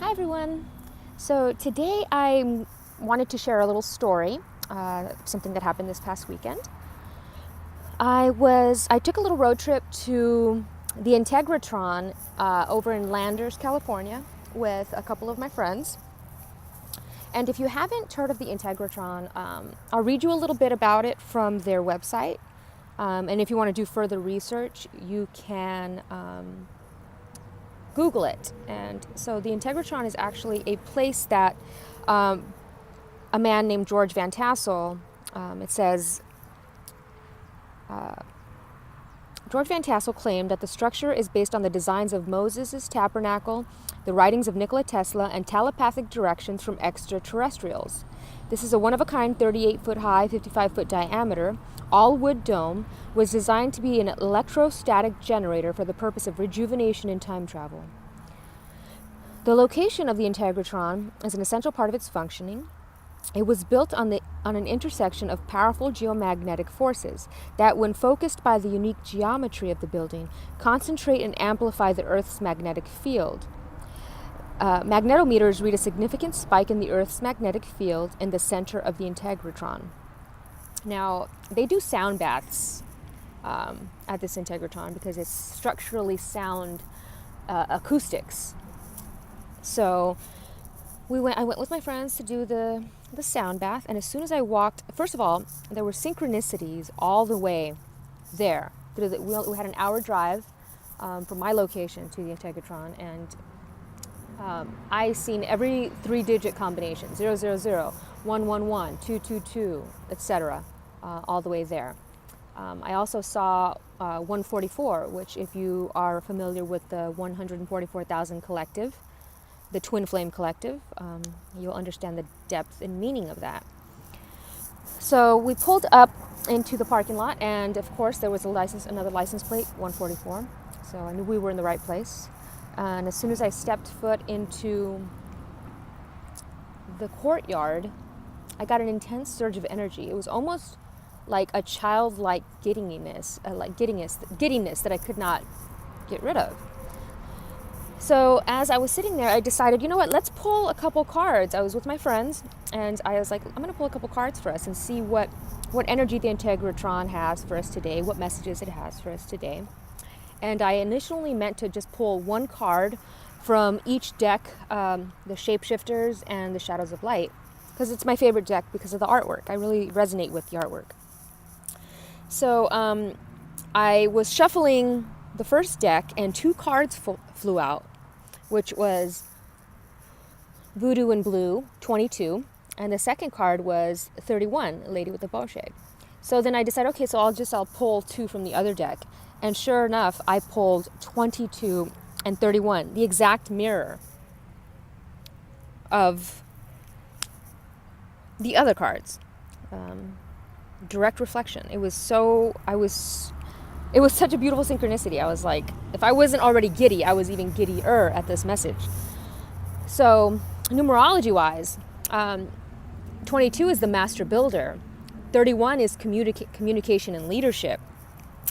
Hi everyone. So today I wanted to share a little story, something that happened this past weekend. I took a little road trip to the Integratron over in Landers, California, with a couple of my friends. And if you haven't heard of the Integratron, I'll read you a little bit about it from their website. And if you want to do further research, you can Google it. And so the Integratron is actually a place that a man named George Van Tassel, it says, George Van Tassel claimed that the structure is based on the designs of Moses' tabernacle, the writings of Nikola Tesla, and telepathic directions from extraterrestrials. This is a one-of-a-kind 38-foot high, 55-foot diameter, all-wood dome, was designed to be an electrostatic generator for the purpose of rejuvenation and time travel. The location of the Integratron is an essential part of its functioning. It was built on an intersection of powerful geomagnetic forces that, when focused by the unique geometry of the building, concentrate and amplify the Earth's magnetic field. Magnetometers read a significant spike in the Earth's magnetic field in the center of the Integratron. Now, they do sound baths at this Integratron because it's structurally sound acoustics. So I went with my friends to do the sound bath, and as soon as I walked, first of all, there were synchronicities all the way there. We had an hour drive from my location to the Integratron, and I seen every 3-digit combination, 000, 111, 222, etc., all the way there. I also saw 144, which, if you are familiar with the 144,000 collective, the Twin Flame Collective, you'll understand the depth and meaning of that. So we pulled up into the parking lot, and of course there was another license plate, 144. So I knew we were in the right place. And as soon as I stepped foot into the courtyard, I got an intense surge of energy. It was almost like a childlike giddiness that I could not get rid of. So as I was sitting there, I decided, you know what, let's pull a couple cards. I was with my friends, and I was like, I'm going to pull a couple cards for us and see what energy the Integratron has for us today, what messages it has for us today. And I initially meant to just pull one card from each deck, the Shapeshifters and the Shadows of Light, because it's my favorite deck because of the artwork. I really resonate with the artwork. So I was shuffling the first deck, and two cards flew out, which was Voodoo in Blue, 22, and the second card was 31, Lady with the Bow Shag. So then I decided, okay, so I'll pull two from the other deck. And sure enough, I pulled 22 and 31, the exact mirror of the other cards. Direct reflection. It was such a beautiful synchronicity. I was like, if I wasn't already giddy, I was even giddier at this message. So numerology-wise, 22 is the master builder. 31 is communication and leadership,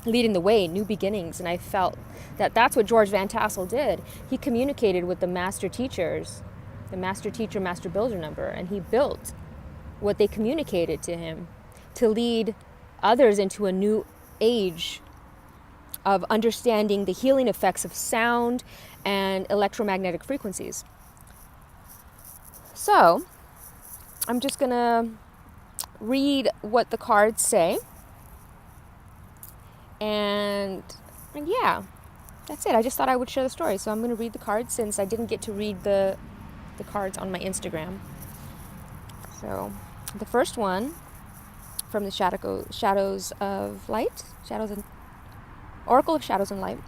leading the way, new beginnings. And I felt that that's what George Van Tassel did. He communicated with the master teachers, the master teacher, master builder number, and he built what they communicated to him to lead others into a new age of understanding the healing effects of sound and electromagnetic frequencies. So I'm just going to read what the cards say. And yeah, that's it. I just thought I would share the story. So I'm going to read the cards since I didn't get to read the cards on my Instagram. So the first one from the Shadows of Light, Oracle of Shadows and Light,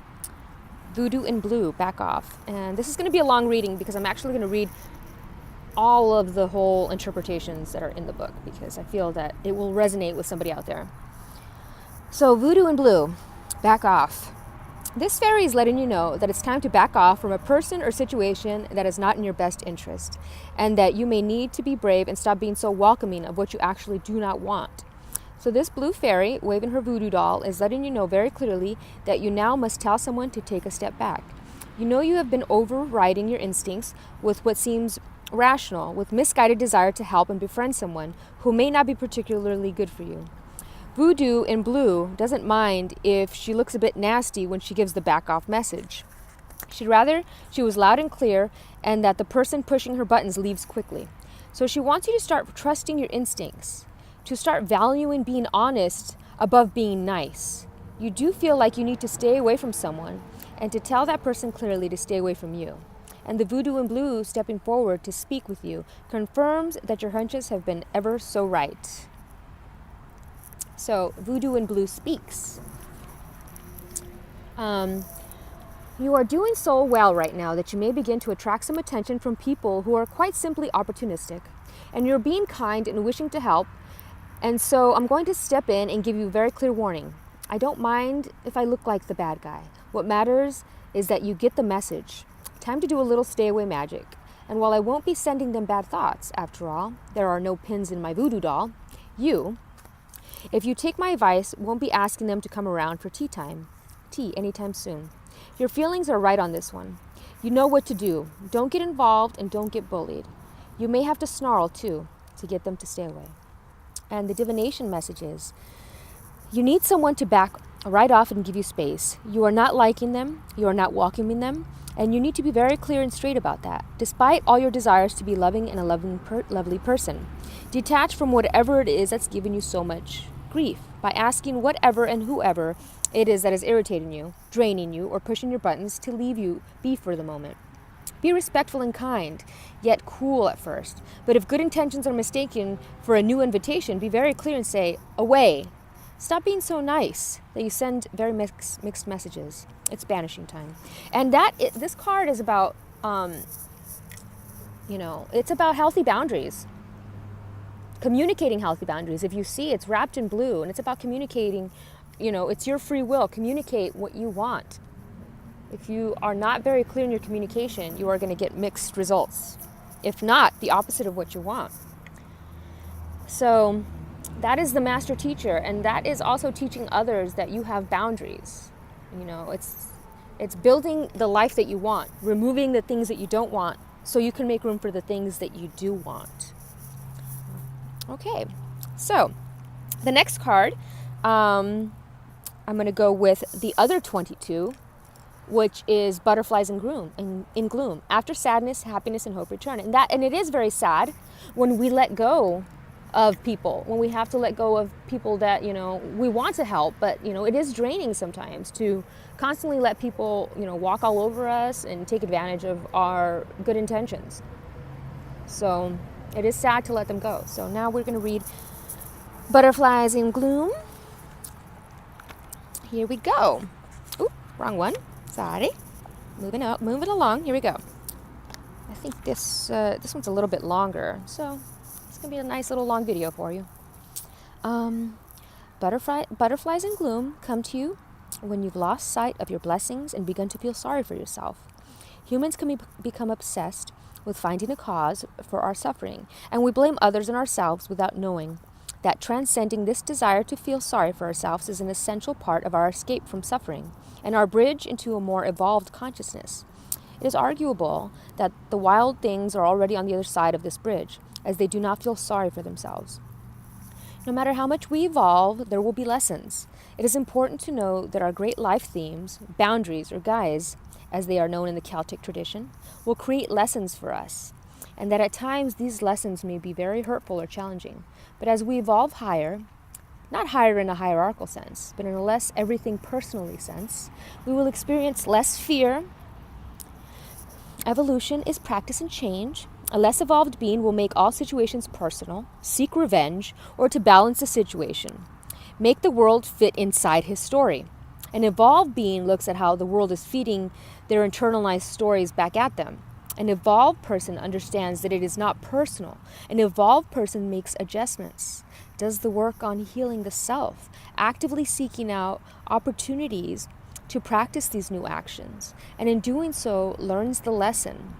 Voodoo in Blue, back off. And this is going to be a long reading because I'm actually going to read all of the whole interpretations that are in the book because I feel that it will resonate with somebody out there. So Voodoo in Blue, back off. This fairy is letting you know that it's time to back off from a person or situation that is not in your best interest, and that you may need to be brave and stop being so welcoming of what you actually do not want. So this blue fairy, waving her voodoo doll, is letting you know very clearly that you now must tell someone to take a step back. You know you have been overriding your instincts with what seems rational, with misguided desire to help and befriend someone who may not be particularly good for you. Voodoo in blue doesn't mind if she looks a bit nasty when she gives the back off message. She'd rather she was loud and clear and that the person pushing her buttons leaves quickly. So she wants you to start trusting your instincts, to start valuing being honest above being nice. You do feel like you need to stay away from someone and to tell that person clearly to stay away from you. And the voodoo in blue stepping forward to speak with you confirms that your hunches have been ever so right. So voodoo in blue speaks. You are doing so well right now that you may begin to attract some attention from people who are quite simply opportunistic. And you're being kind and wishing to help. And so I'm going to step in and give you a very clear warning. I don't mind if I look like the bad guy. What matters is that you get the message. Time to do a little stay away magic. And while I won't be sending them bad thoughts, after all, there are no pins in my voodoo doll, if you take my advice, won't be asking them to come around for tea anytime soon. Your feelings are right on this one. You know what to do. Don't get involved and don't get bullied. You may have to snarl too to get them to stay away. And the divination message is, you need someone to back right off and give you space. You are not liking them, you are not welcoming them, and you need to be very clear and straight about that, despite all your desires to be loving and a lovely person. Detach from whatever it is that's given you so much grief by asking whatever and whoever it is that is irritating you, draining you, or pushing your buttons to leave you be for the moment. Be respectful and kind, yet cool at first. But if good intentions are mistaken for a new invitation, be very clear and say, away. Stop being so nice that you send very mixed messages. It's banishing time. And this card is about, it's about healthy boundaries. Communicating healthy boundaries. If you see, it's wrapped in blue, and it's about communicating. It's your free will. Communicate what you want. If you are not very clear in your communication, you are going to get mixed results. If not, the opposite of what you want. So that is the master teacher, and that is also teaching others that you have boundaries. It's building the life that you want, removing the things that you don't want, so you can make room for the things that you do want. Okay, so the next card, I'm going to go with the other 22, which is butterflies in gloom. After sadness, happiness, and hope return. And it is very sad when we let go of people, when we have to let go of people that, we want to help, but, it is draining sometimes to constantly let people, walk all over us and take advantage of our good intentions. So it is sad to let them go. So now we're going to read Butterflies in Gloom. Here we go. Oop, wrong one. Sorry. Moving along. Here we go. I think this one's a little bit longer, so it's going to be a nice little long video for you. Butterflies in gloom come to you when you've lost sight of your blessings and begun to feel sorry for yourself. Humans can become obsessed with finding a cause for our suffering, and we blame others and ourselves without knowing that transcending this desire to feel sorry for ourselves is an essential part of our escape from suffering and our bridge into a more evolved consciousness. It is arguable that the wild things are already on the other side of this bridge, as they do not feel sorry for themselves. No matter how much we evolve, there will be lessons. It is important to know that our great life themes, boundaries, or guides, as they are known in the Celtic tradition, will create lessons for us, and that at times these lessons may be very hurtful or challenging. But as we evolve higher, not higher in a hierarchical sense, but in a less everything personally sense, we will experience less fear. Evolution is practice and change. A less evolved being will make all situations personal, seek revenge, or to balance the situation. Make the world fit inside his story. An evolved being looks at how the world is feeding their internalized stories back at them. An evolved person understands that it is not personal. An evolved person makes adjustments, does the work on healing the self, actively seeking out opportunities to practice these new actions, and in doing so, learns the lesson.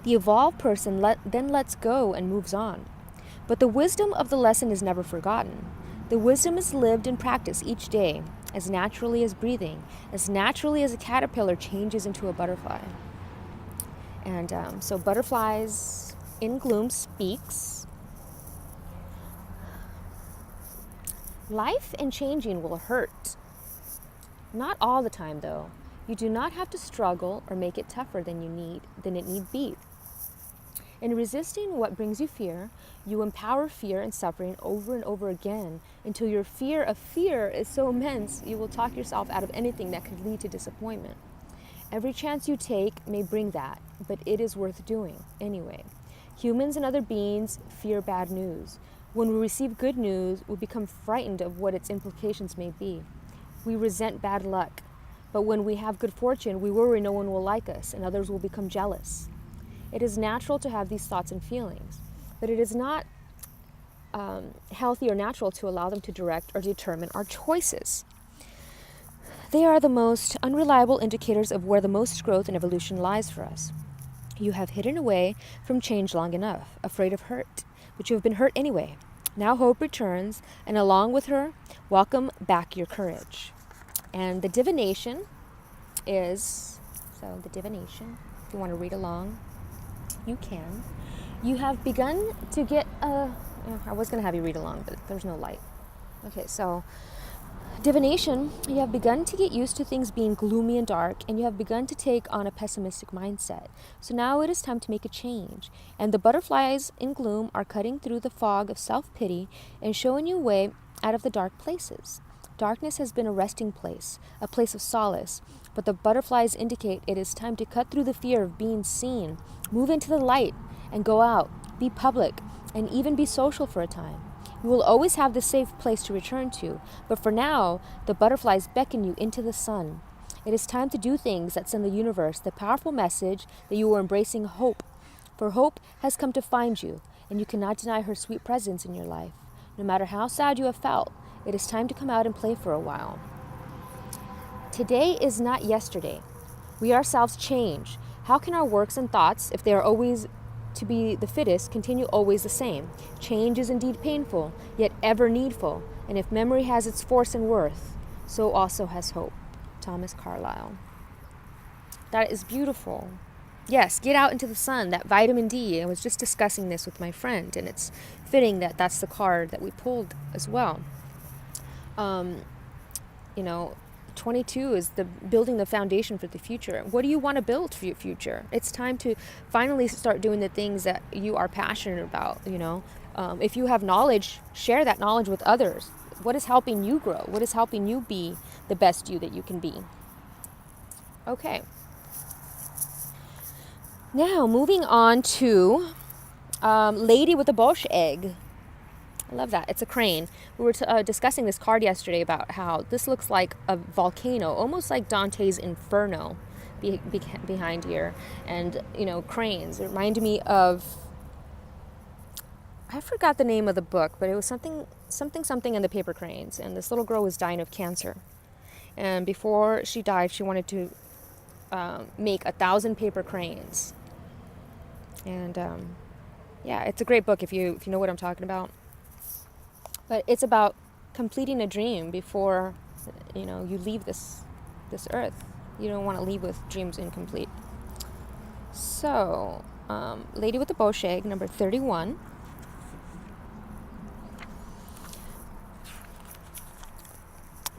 The evolved person then lets go and moves on. But the wisdom of the lesson is never forgotten. The wisdom is lived in practice each day, as naturally as breathing, as naturally as a caterpillar changes into a butterfly. And so Butterflies in Gloom speaks, life and changing will hurt. Not all the time, though. You do not have to struggle or make it tougher than it need be. In resisting what brings you fear, you empower fear and suffering over and over again until your fear of fear is so immense you will talk yourself out of anything that could lead to disappointment. Every chance you take may bring that, but it is worth doing anyway. Humans and other beings fear bad news. When we receive good news, we become frightened of what its implications may be. We resent bad luck, but when we have good fortune, we worry no one will like us and others will become jealous. It is natural to have these thoughts and feelings, but it is not healthy or natural to allow them to direct or determine our choices. They are the most unreliable indicators of where the most growth and evolution lies for us. You have hidden away from change long enough, afraid of hurt, but you have been hurt anyway. Now hope returns, and along with her, welcome back your courage. And the divination is, if you want to read along, you can. You have begun to get I was going to have you read along, but there's no light. Okay, so divination, you have begun to get used to things being gloomy and dark, and you have begun to take on a pessimistic mindset. So now it is time to make a change. And the butterflies in gloom are cutting through the fog of self-pity and showing you a way out of the dark places. Darkness has been a resting place, a place of solace, but the butterflies indicate it is time to cut through the fear of being seen, move into the light, and go out, be public, and even be social for a time. You will always have the safe place to return to, but for now, the butterflies beckon you into the sun. It is time to do things that send the universe the powerful message that you are embracing hope. For hope has come to find you, and you cannot deny her sweet presence in your life. No matter how sad you have felt, it is time to come out and play for a while. Today is not yesterday. We ourselves change. How can our works and thoughts, if they are always to be the fittest, continue always the same? Change is indeed painful, yet ever needful. And if memory has its force and worth, so also has hope. Thomas Carlyle. That is beautiful. Yes, get out into the sun, that vitamin D. I was just discussing this with my friend, and it's fitting that that's the card that we pulled as well. 22 is the building the foundation for the future. What do you want to build for your future? It's time to finally start doing the things that you are passionate about. If you have knowledge, share that knowledge with others. What is helping you grow? What is helping you be the best you that you can be? Okay. Now, moving on to Lady with a Bosch Egg. I love that. It's a crane. We were discussing this card yesterday about how this looks like a volcano, almost like Dante's Inferno behind here. And, cranes. It reminded me of, I forgot the name of the book, but it was something and the Paper Cranes. And this little girl was dying of cancer. And before she died, she wanted to make 1,000 paper cranes. And, it's a great book if you know what I'm talking about. But it's about completing a dream before, you leave this earth. You don't want to leave with dreams incomplete. So, Lady with the Bosch Egg, number 31.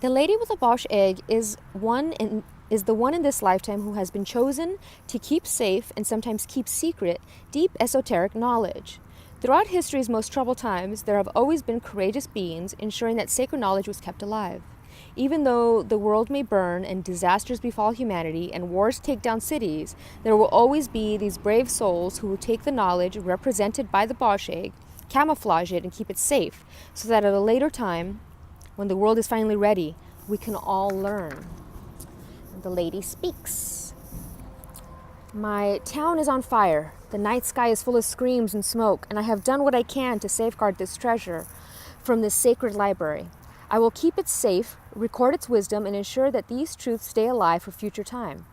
The Lady with the Bosch Egg is the one in this lifetime who has been chosen to keep safe and sometimes keep secret deep esoteric knowledge. Throughout history's most troubled times, there have always been courageous beings ensuring that sacred knowledge was kept alive. Even though the world may burn and disasters befall humanity and wars take down cities, there will always be these brave souls who will take the knowledge represented by the Bosch Egg, camouflage it, and keep it safe, so that at a later time, when the world is finally ready, we can all learn. The lady speaks. My town is on fire. The night sky is full of screams and smoke, and I have done what I can to safeguard this treasure from this sacred library. I will keep it safe, record its wisdom, and ensure that these truths stay alive for future time.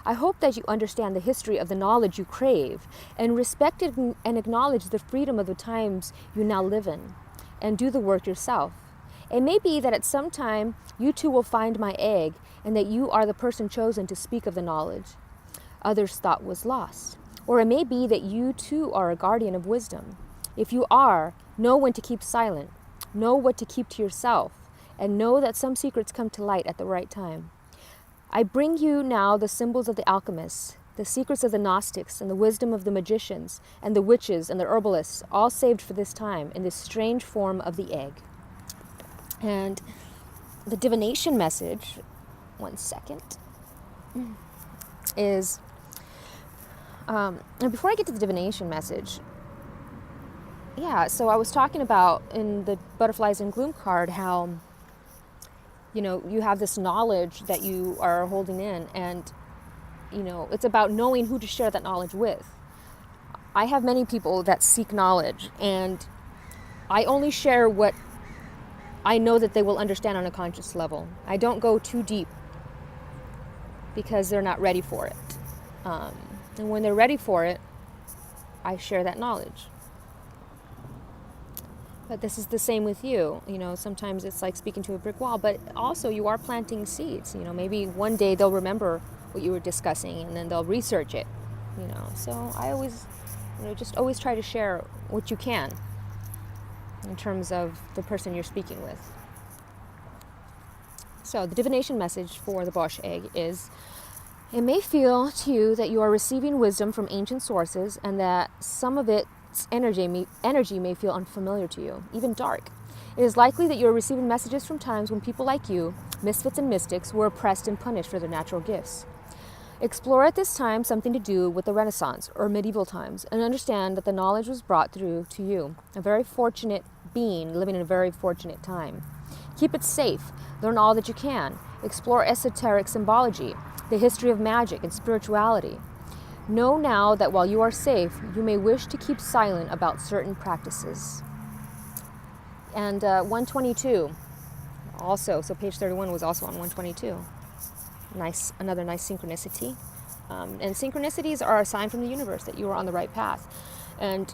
I hope that you understand the history of the knowledge you crave, and respect it and acknowledge the freedom of the times you now live in, and do the work yourself. It may be that at some time you too will find my egg, and that you are the person chosen to speak of the knowledge others thought was lost. Or it may be that you too are a guardian of wisdom. If you are, know when to keep silent, know what to keep to yourself, and know that some secrets come to light at the right time. I bring you now the symbols of the alchemists, the secrets of the Gnostics, and the wisdom of the magicians, and the witches, and the herbalists, all saved for this time in this strange form of the egg. And the divination message, one second, is, and before I get to the divination message, so I was talking about in the Butterflies in Gloom card how, you have this knowledge that you are holding in, and, it's about knowing who to share that knowledge with. I have many people that seek knowledge, and I only share what I know that they will understand on a conscious level. I don't go too deep because they're not ready for it. And when they're ready for it, I share that knowledge. But this is the same with you. Sometimes it's like speaking to a brick wall, but also you are planting seeds. Maybe one day they'll remember what you were discussing, and then they'll research it. So I always, just always try to share what you can in terms of the person you're speaking with. So the divination message for the Bosch egg is, it may feel to you that you are receiving wisdom from ancient sources, and that some of its energy may feel unfamiliar to you, even dark. It is likely that you are receiving messages from times when people like you, misfits and mystics, were oppressed and punished for their natural gifts. Explore at this time something to do with the Renaissance or medieval times, and understand that the knowledge was brought through to you, a very fortunate being living in a very fortunate time. Keep it safe. Learn all that you can. Explore esoteric symbology, the history of magic and spirituality. Know now that while you are safe, you may wish to keep silent about certain practices. And 122 also, so page 31 was also on 122. Another nice synchronicity. And synchronicities are a sign from the universe that you are on the right path. And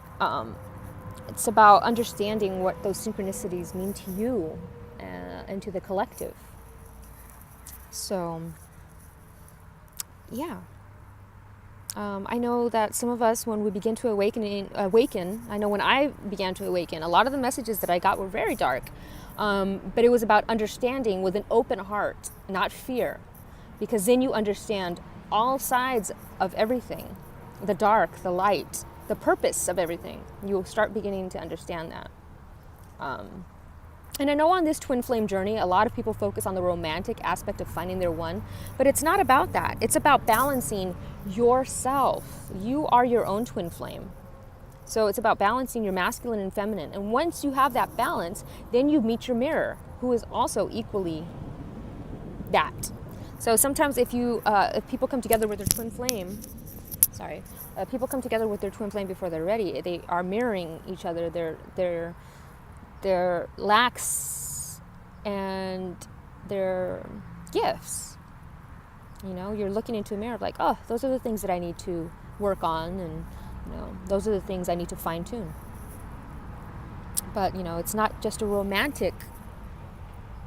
it's about understanding what those synchronicities mean to you and to the collective. So, I know that some of us, when we begin to awaken, I know when I began to awaken, a lot of the messages that I got were very dark. But it was about understanding with an open heart, not fear. Because then you understand all sides of everything, the dark, the light, the purpose of everything. You'll start beginning to understand that. And I know on this twin flame journey, a lot of people focus on the romantic aspect of finding their one, but it's not about that. It's about balancing yourself. You are your own twin flame. So it's about balancing your masculine and feminine. And once you have that balance, then you meet your mirror, who is also equally that. So sometimes if people come together with their twin flame, people come together with their twin flame before they're ready, they are mirroring each other, their lacks and their gifts. You're looking into a mirror like, oh, those are the things that I need to work on, and those are the things I need to fine tune. But it's not just a romantic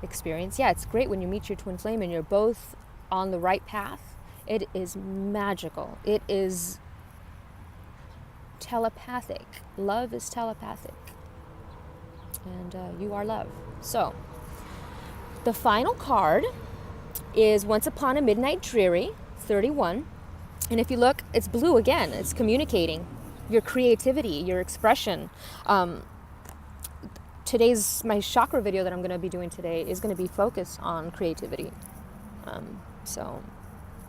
experience. Yeah, it's great when you meet your twin flame and you're both on the right path. It is magical. It is telepathic. Love is telepathic. And you are love. So, the final card is Once Upon a Midnight Dreary, 31. And if you look, it's blue again. It's communicating your creativity, your expression. My chakra video that I'm going to be doing today is going to be focused on creativity.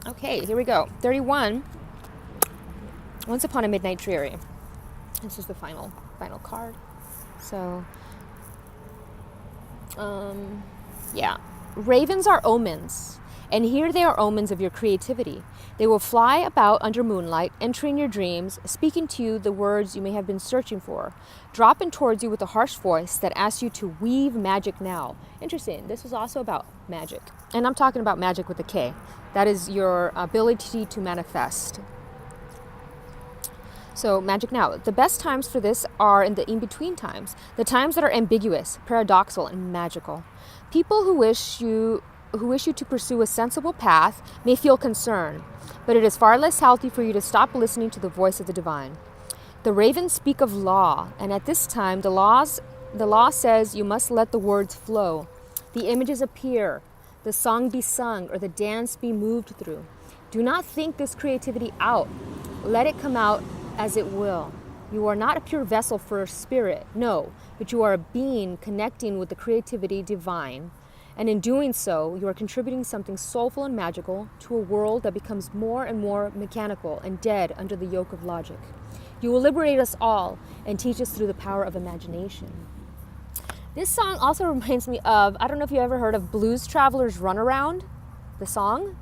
Okay, here we go. 31, Once Upon a Midnight Dreary. This is the final card. So, ravens are omens, and here they are omens of your creativity. They will fly about under moonlight, entering your dreams, speaking to you the words you may have been searching for, dropping towards you with a harsh voice that asks you to weave magic now. Interesting. This was also about magic. And I'm talking about magic with a K. That is your ability to manifest. So, magic now. The best times for this are in the in-between times, the times that are ambiguous, paradoxical, and magical. People who wish you to pursue a sensible path may feel concern, but it is far less healthy for you to stop listening to the voice of the divine. The ravens speak of law, and at this time the law says you must let the words flow, the images appear, the song be sung, or the dance be moved through. Do not think this creativity out. Let it come out as it will. You are not a pure vessel for a spirit, no, but you are a being connecting with the creativity divine. And in doing so, you are contributing something soulful and magical to a world that becomes more and more mechanical and dead under the yoke of logic. You will liberate us all and teach us through the power of imagination. This song also reminds me of, I don't know if you ever heard of Blues Traveler's Runaround, the song.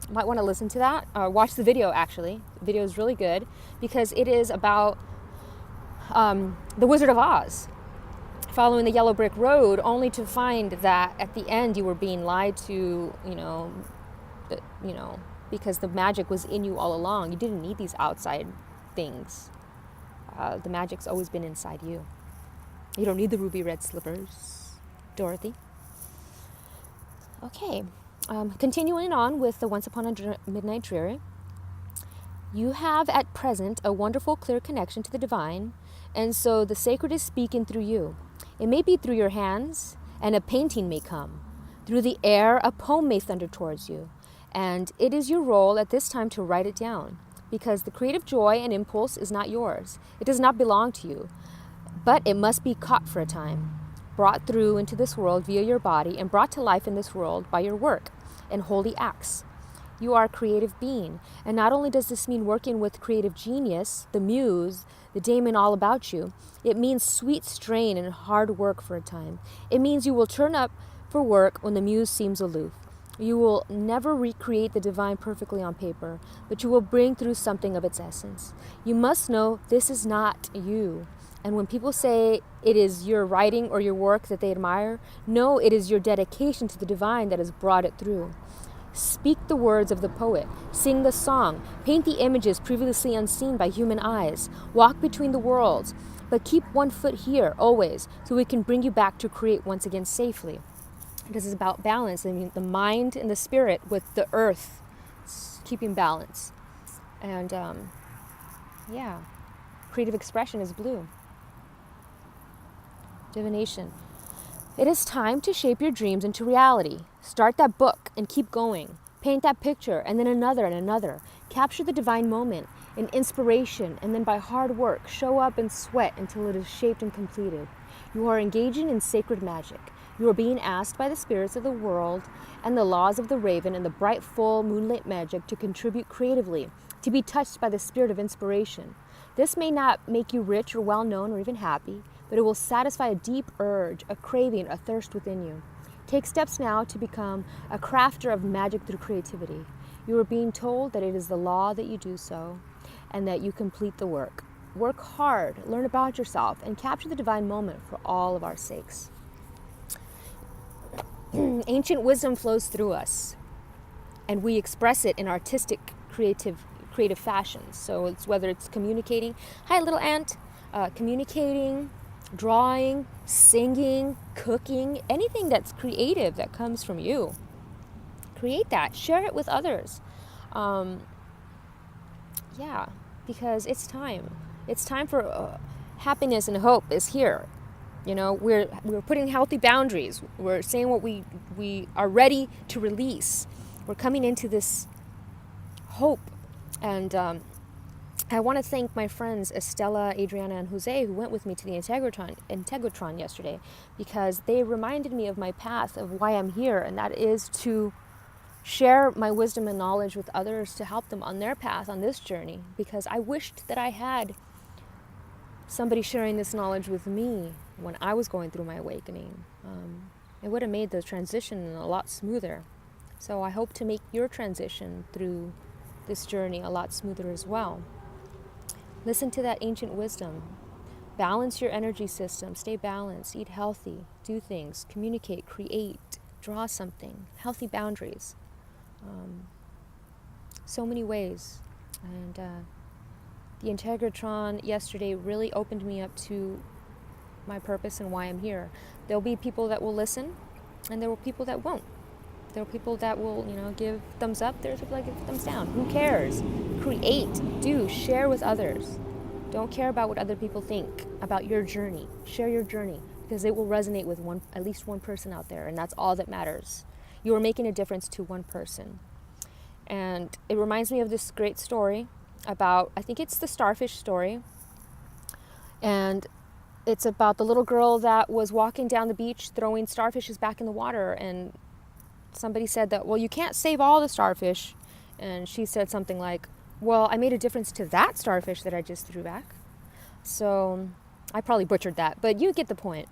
You might want to listen to that, or watch the video actually. The video is really good because it is about the Wizard of Oz, following the yellow brick road, only to find that at the end you were being lied to, because the magic was in you all along. You didn't need these outside things. The magic's always been inside you. You don't need the ruby red slippers, Dorothy. Okay, continuing on with the Once Upon a Midnight Dreary. You have at present a wonderful clear connection to the divine, and so the sacred is speaking through you. It may be through your hands, and a painting may come. Through the air, a poem may thunder towards you, and it is your role at this time to write it down, because the creative joy and impulse is not yours. It does not belong to you, but it must be caught for a time, brought through into this world via your body, and brought to life in this world by your work and holy acts. You are a creative being, and not only does this mean working with creative genius, the muse, the daemon all about you, it means sweet strain and hard work for a time. It means you will turn up for work when the muse seems aloof. You will never recreate the divine perfectly on paper, but you will bring through something of its essence. You must know this is not you. And when people say it is your writing or your work that they admire, know it is your dedication to the divine that has brought it through. Speak the words of the poet, sing the song, paint the images previously unseen by human eyes, walk between the worlds, but keep one foot here always, so we can bring you back to create once again safely. This is about balance. I mean, the mind and the spirit with the earth, keeping balance. And creative expression is blue. Divination. It is time to shape your dreams into reality. Start that book and keep going. Paint that picture and then another and another. Capture the divine moment, an inspiration, and then by hard work, show up and sweat until it is shaped and completed. You are engaging in sacred magic. You are being asked by the spirits of the world and the laws of the raven and the bright full moonlit magic to contribute creatively, to be touched by the spirit of inspiration. This may not make you rich or well known or even happy, but it will satisfy a deep urge, a craving, a thirst within you. Take steps now to become a crafter of magic through creativity. You are being told that it is the law that you do so, and that you complete the work. Work hard, learn about yourself, and capture the divine moment for all of our sakes. Ancient wisdom flows through us, and we express it in artistic, creative fashions. So it's whether it's communicating, hi little ant, communicating, drawing, singing, cooking, anything that's creative that comes from you. Create that, share it with others. Because it's time. It's time for happiness and hope is here. You know, we're putting healthy boundaries. We're saying what we are ready to release. We're coming into this hope. And I want to thank my friends Estella, Adriana, and Jose who went with me to the Integratron yesterday, because they reminded me of my path, of why I'm here, and that is to share my wisdom and knowledge with others to help them on their path, on this journey, because I wished that I had somebody sharing this knowledge with me when I was going through my awakening. It would have made the transition a lot smoother. So I hope to make your transition through this journey a lot smoother as well. Listen to that ancient wisdom. Balance your energy system. Stay balanced. Eat healthy. Do things. Communicate. Create. Draw something. Healthy boundaries. So many ways. And the Integratron yesterday really opened me up to my purpose and why I'm here. There'll be people that will listen, and there will be people that won't. There are people that will, give thumbs up. There's people that give thumbs down. Who cares? Create, do, share with others. Don't care about what other people think about your journey. Share your journey, because it will resonate with at least one person out there, and that's all that matters. You are making a difference to one person. And it reminds me of this great story about, I think it's the starfish story. And it's about the little girl that was walking down the beach throwing starfishes back in the water, and somebody said that, well, you can't save all the starfish. And she said something like, well, I made a difference to that starfish that I just threw back. So I probably butchered that, but you get the point.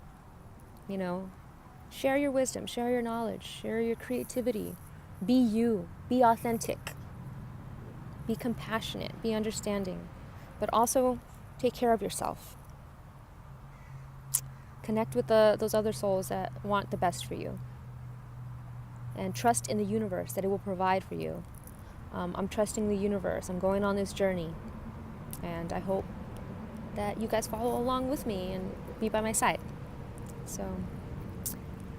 Share your wisdom, share your knowledge, share your creativity. Be you, be authentic, be compassionate, be understanding, but also take care of yourself. Connect with those other souls that want the best for you. And trust in the universe that it will provide for you. I'm trusting the universe. I'm going on this journey. And I hope that you guys follow along with me and be by my side. So,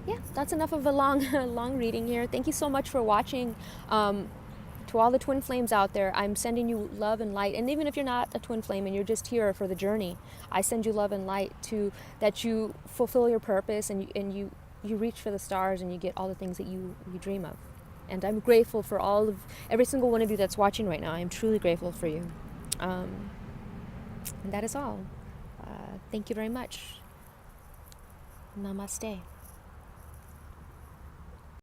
yeah, that's enough of a long reading here. Thank you so much for watching. To all the twin flames out there, I'm sending you love and light. And even if you're not a twin flame and you're just here for the journey, I send you love and light that you fulfill your purpose and you reach for the stars and you get all the things that you dream of. And I'm grateful for every single one of you that's watching right now. I am truly grateful for you. And that is all. Thank you very much. Namaste.